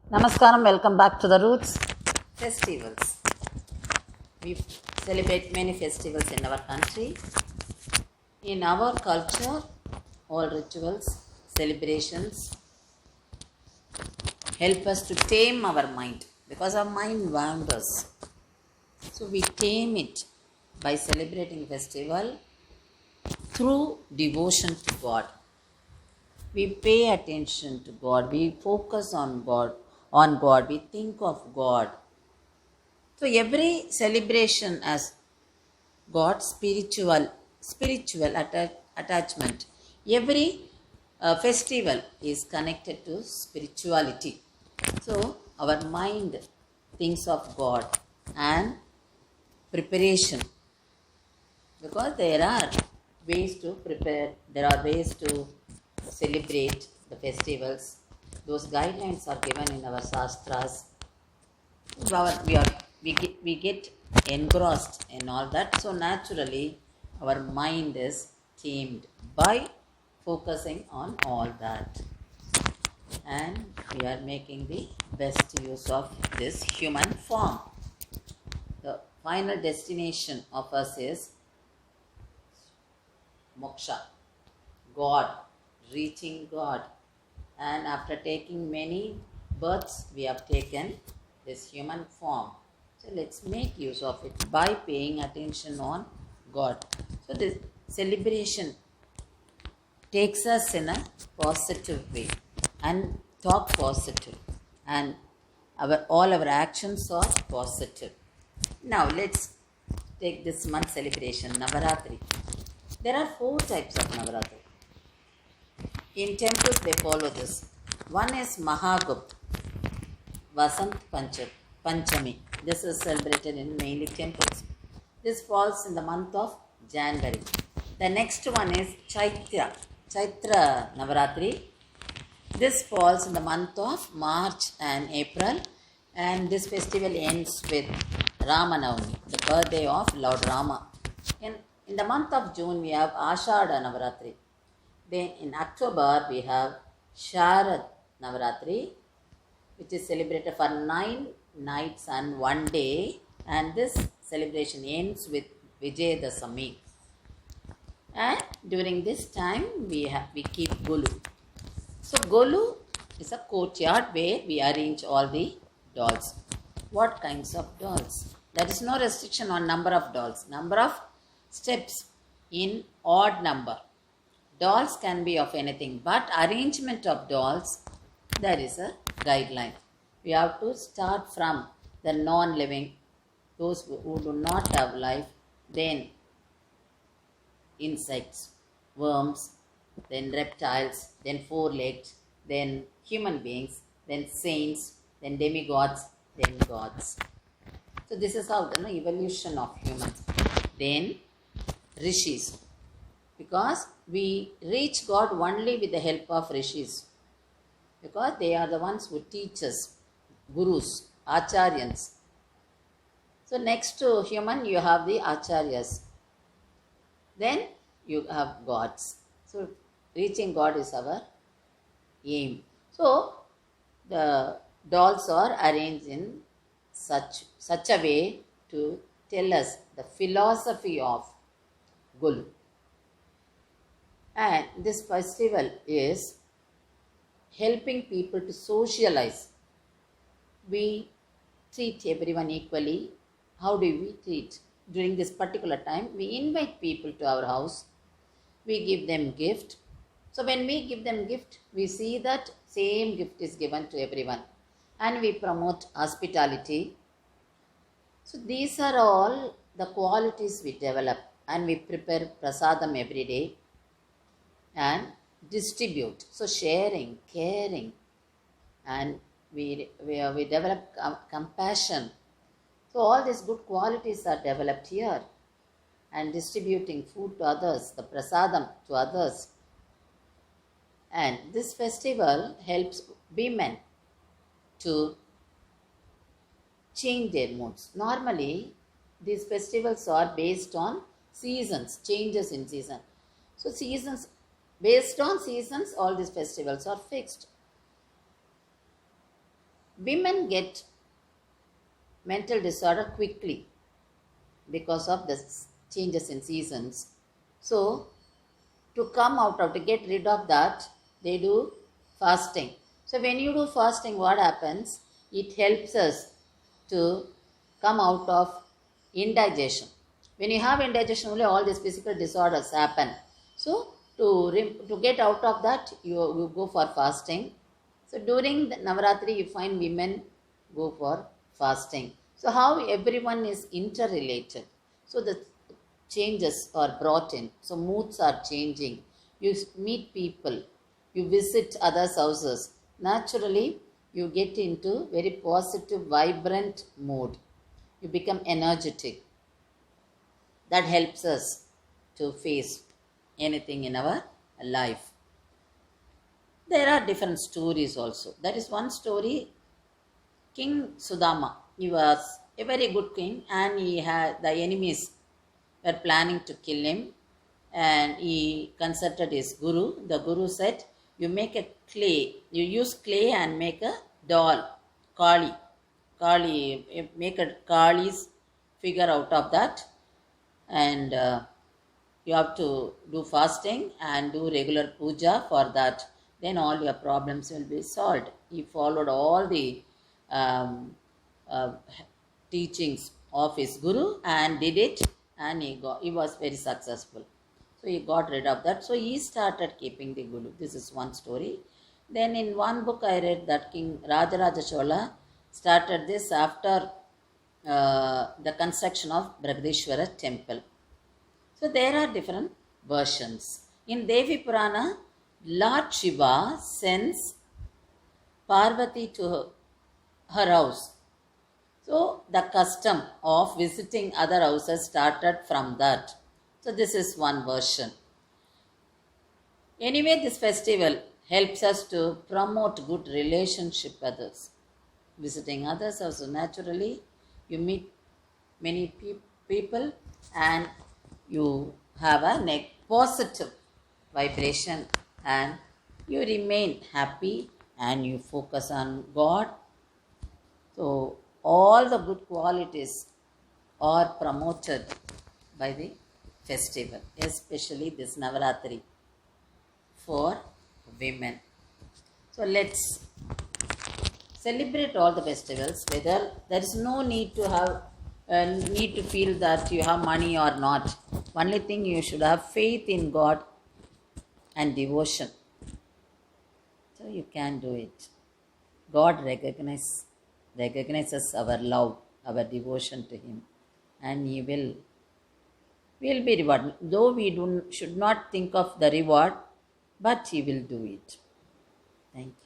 Namaskaram, welcome back to the Roots. Festivals. We celebrate many festivals in our country. In our culture, all rituals, celebrations help us to tame our mind because our mind wanders. So we tame it by celebrating festival through devotion to God. We pay attention to God, we focus on God, we think of God. So every celebration has got spiritual attachment. Every festival is connected to spirituality. So our mind thinks of God and preparation, because there are ways to prepare, there are ways to celebrate the festivals. Those guidelines are given in our shastras. We get engrossed in all that. So naturally, our mind is tamed by focusing on all that. And we are making the best use of this human form. The final destination of us is moksha, God, reaching God. And after taking many births, we have taken this human form. So let's make use of it by paying attention on God. So this celebration takes us in a positive way and talk positive, and all our actions are positive. Now let's take this month celebration, Navaratri. There are 4 types of Navaratri. In temples, they follow this. One is Mahagupt, Vasant Panchami. This is celebrated in mainly temples. This falls in the month of January. The next one is Chaitra Navaratri. This falls in the month of March and April, and this festival ends with Ramanavami, the birthday of Lord Rama. In the month of June, we have Ashada Navaratri. Then in October, we have Sharad Navaratri, which is celebrated for 9 nights and 1 day. And this celebration ends with Vijayadasami. And during this time, we keep Golu. So Golu is a courtyard where we arrange all the dolls. What kinds of dolls? There is no restriction on number of dolls. Number of steps in odd number. Dolls can be of anything, but arrangement of dolls, there is a guideline. We have to start from the non-living, those who do not have life, then insects, worms, then reptiles, then 4-legged, then human beings, then saints, then demigods, then gods. So this is how the evolution of humans. Then rishis, because we reach God only with the help of rishis, because they are the ones who teach us, gurus, acharyans. So next to human, you have the acharyas. Then you have gods. So reaching God is our aim. So the dolls are arranged in such a way to tell us the philosophy of Gulu. And this festival is helping people to socialize. We treat everyone equally. How do we treat? During this particular time, we invite people to our house. We give them gift. So when we give them gift, we see that same gift is given to everyone. And we promote hospitality. So these are all the qualities we develop, and we prepare prasadam every day and distribute. So sharing, caring, and we develop compassion. So all these good qualities are developed here, and distributing food to others, the prasadam to others. And this festival helps women to change their moods. Normally, these festivals are based on seasons, changes in season. So seasons, based on seasons, all these festivals are fixed. women get mental disorder quickly because of the changes in seasons. So, to come out of, to get rid of that, they do fasting. So, when you do fasting, what happens? It helps us to come out of indigestion. When you have indigestion, only all these physical disorders happen. So, to get out of that, you go for fasting. So, during the Navaratri, you find women go for fasting. So, how everyone is interrelated. So, the changes are brought in. So, moods are changing. You meet people, you visit others' houses. Naturally, you get into very positive, vibrant mood. You become energetic. That helps us to face anything in our life. There are different stories also. That is one story. King Sudama, he was a very good king, and he had the enemies were planning to kill him, and he consulted his guru. The guru said, you make a clay, you use clay and make a doll, Kali. Kali, make a Kali's figure out of that, and you have to do fasting and do regular puja for that. Then all your problems will be solved. He followed all the um, uh, teachings of his guru and did it, and he was very successful. So he got rid of that. So he started keeping the guru. This is one story. Then in one book I read that King Rajaraja Chola started this after the construction of Brihadishwara temple. So there are different versions. In Devi Purana, Lord Shiva sends Parvati to her house. So the custom of visiting other houses started from that. So this is one version. Anyway, this festival helps us to promote good relationship with others. Visiting others also, naturally you meet many people and you have a positive vibration, and you remain happy and you focus on God. So all the good qualities are promoted by the festival, especially this Navaratri for women. So let's celebrate all the festivals, whether there is no need to have need to feel that you have money or not. Only thing, you should have faith in God and devotion. So you can do it. God recognizes our love, our devotion to Him, and He will be rewarded. Though we should not think of the reward, but He will do it. Thank you.